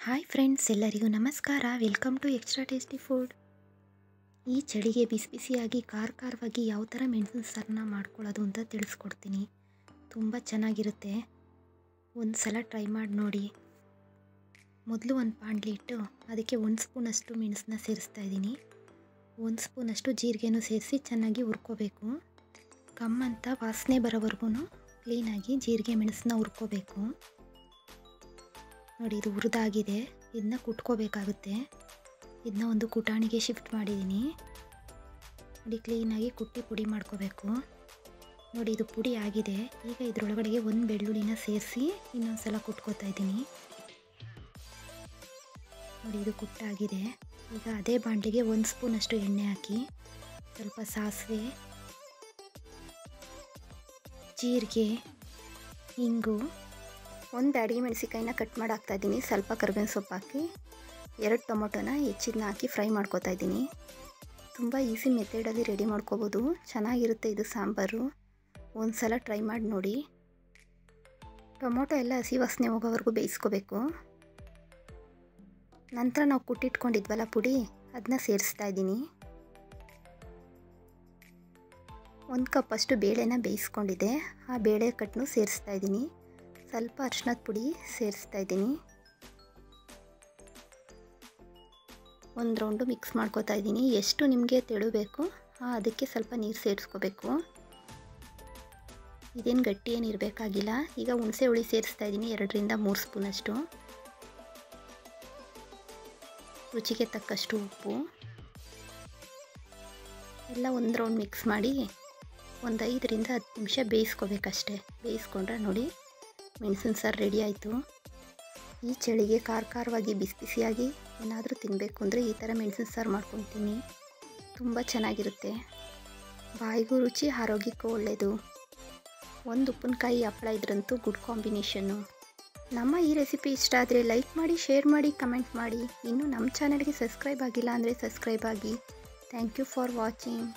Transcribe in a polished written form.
Hi friends, ಎಲ್ಲರಿಗೂ ನಮಸ್ಕಾರ. Welcome to extra tasty food. ಈ ಚಳಿಗೆ ಬಿಸಿ ಬಿಸಿಯಾಗಿ ಖಾರವಾಗಿ ಯಾವ ಥರ ಮೆಣಸಿನ ಸಾರನ್ನ ಮಾಡ್ಕೊಳ್ಳೋದು ಅಂತ ತಿಳಿಸ್ಕೊಡ್ತೀನಿ. ತುಂಬ ಚೆನ್ನಾಗಿರುತ್ತೆ. ಒಂದು ಸಲ ಟ್ರೈ ಮಾಡಿ ನೋಡಿ. ಮೊದಲು ಒಂದು ಬಾಣಲಿ ಇಟ್ಟು ಅದಕ್ಕೆ 1 ಸ್ಪೂನಷ್ಟು ಮೆಣಸನ್ನ ಸೇರಿಸ್ತಾ ಇದ್ದೀನಿ. 1 ಸ್ಪೂನಷ್ಟು ಜೀರಿಗೆನೂ ಸೇರಿಸಿ ಚೆನ್ನಾಗಿ ಹುರ್ಕೋಬೇಕು. ಕಮ್ಮಂತ ವಾಸನೆ ಬರೋವರೆಗೂ ಕ್ಲೀನಾಗಿ ಜೀರಿಗೆ ಮೆಣಸನ್ನ ಹುರ್ಕೋಬೇಕು. ನೋಡಿ, ಇದು ಹುರಿದಾಗಿದೆ. ಇದನ್ನ ಕುಟ್ಕೋಬೇಕಾಗುತ್ತೆ. ಇದನ್ನ ಒಂದು ಕುಟಾಣಿಗೆ ಶಿಫ್ಟ್ ಮಾಡಿದ್ದೀನಿ. ನೋಡಿ, ಕ್ಲೀನಾಗಿ ಕುಟ್ಟಿ ಪುಡಿ ಮಾಡ್ಕೋಬೇಕು. ನೋಡಿ, ಇದು ಪುಡಿ ಆಗಿದೆ. ಈಗ ಇದರೊಳಗಡೆಗೆ ಒಂದು ಬೆಳ್ಳುಳ್ಳಿನ ಸೇರಿಸಿ ಇನ್ನೊಂದು ಸಲ ಕುಟ್ಕೋತಾ ಇದ್ದೀನಿ. ನೋಡಿ, ಇದು ಕುಟ್ಟಾಗಿದೆ. ಈಗ ಅದೇ ಬಾಣಲಿಗೆ 1 ಸ್ಪೂನಷ್ಟು ಎಣ್ಣೆ ಹಾಕಿ ಸ್ವಲ್ಪ ಸಾಸಿವೆ, ಜೀರಿಗೆ, ಇಂಗು, ಒಂದು ಬ್ಯಾಡಗಿ ಮೆಣಸಿಕಾಯಿನ ಕಟ್ ಮಾಡಿ ಹಾಕ್ತಾಯಿದ್ದೀನಿ. ಸ್ವಲ್ಪ ಕರಿಬೇವಿನ ಸೊಪ್ಪು ಹಾಕಿ 2 ಟೊಮೊಟೊನ ಹೆಚ್ಚಿನ ಹಾಕಿ ಫ್ರೈ ಮಾಡ್ಕೋತಾ ಇದ್ದೀನಿ. ತುಂಬ ಈಸಿ ಮೆಥಡಲ್ಲಿ ರೆಡಿ ಮಾಡ್ಕೋಬೋದು. ಚೆನ್ನಾಗಿರುತ್ತೆ ಇದು ಸಾಂಬಾರು. ಒಂದು ಸಲ ಟ್ರೈ ಮಾಡಿ ನೋಡಿ. ಟೊಮೊಟೊ ಎಲ್ಲ ಹಸಿ ವಾಸನೆ ಹೋಗೋವರೆಗೂ ಬೇಯಿಸ್ಕೋಬೇಕು. ನಂತರ ನಾವು ಕುಟ್ಟಿಟ್ಕೊಂಡಿದ್ವಲ್ಲ ಪುಡಿ, ಅದನ್ನ ಸೇರಿಸ್ತಾ ಇದ್ದೀನಿ. 1 ಕಪ್ಪಷ್ಟು ಬೇಳೆನ ಬೇಯಿಸ್ಕೊಂಡಿದ್ದೆ. ಆ ಬೇಳೆ ಕಟ್ಟನ್ನು ಸೇರಿಸ್ತಾ ಇದ್ದೀನಿ. ಸ್ವಲ್ಪ ಅರಿಶಿನದ ಪುಡಿ ಸೇರಿಸ್ತಾ ಇದ್ದೀನಿ. ಒಂದು ರೌಂಡು ಮಿಕ್ಸ್ ಮಾಡ್ಕೋತಾ ಇದ್ದೀನಿ. ಎಷ್ಟು ನಿಮಗೆ ತೆಳು ಬೇಕು ಅದಕ್ಕೆ ಸ್ವಲ್ಪ ನೀರು ಸೇರಿಸ್ಕೋಬೇಕು. ಇದೇನು ಗಟ್ಟಿ ಏನು ಇರಬೇಕಾಗಿಲ್ಲ. ಈಗ ಹುಣಸೆ ಹುಳಿ ಸೇರಿಸ್ತಾ ಇದ್ದೀನಿ. 2ರಿಂದ 3 ಸ್ಪೂನಷ್ಟು. ರುಚಿಗೆ ತಕ್ಕಷ್ಟು ಉಪ್ಪು ಎಲ್ಲ ಒಂದು ರೌಂಡ್ ಮಿಕ್ಸ್ ಮಾಡಿ ಒಂದು 5ರಿಂದ 10 ನಿಮಿಷ ಬೇಯಿಸ್ಕೋಬೇಕಷ್ಟೆ. ಬೇಯಿಸ್ಕೊಂಡ್ರೆ ನೋಡಿ, ಮೆಣಸಿನ ಸಾರು ರೆಡಿ ಆಯಿತು. ಈ ಚಳಿಗೆ ಖಾರವಾಗಿ ಬಿಸಿ ಬಿಸಿಯಾಗಿ ಏನಾದರೂ ತಿನ್ನಬೇಕು ಅಂದರೆ ಈ ಥರ ಮೆಣಸಿನ ಸಾರು ಮಾಡ್ಕೊತೀನಿ. ತುಂಬ ಚೆನ್ನಾಗಿರುತ್ತೆ. ಬಾಯಿಗೂ ರುಚಿ, ಆರೋಗ್ಯಕ್ಕೂ ಒಳ್ಳೆಯದು. ಒಂದು ಉಪ್ಪಿನಕಾಯಿ ಹಪ್ಪಳ ಇದ್ರಂತೂ ಗುಡ್ ಕಾಂಬಿನೇಷನ್ನು. ನಮ್ಮ ಈ ರೆಸಿಪಿ ಇಷ್ಟ ಆದರೆ ಲೈಕ್ ಮಾಡಿ, ಶೇರ್ ಮಾಡಿ, ಕಮೆಂಟ್ ಮಾಡಿ. ಇನ್ನೂ ನಮ್ಮ ಚಾನಲ್ಗೆ ಸಬ್ಸ್ಕ್ರೈಬ್ ಆಗಿಲ್ಲ ಅಂದರೆ ಸಬ್ಸ್ಕ್ರೈಬ್ ಆಗಿ. Thank you for watching.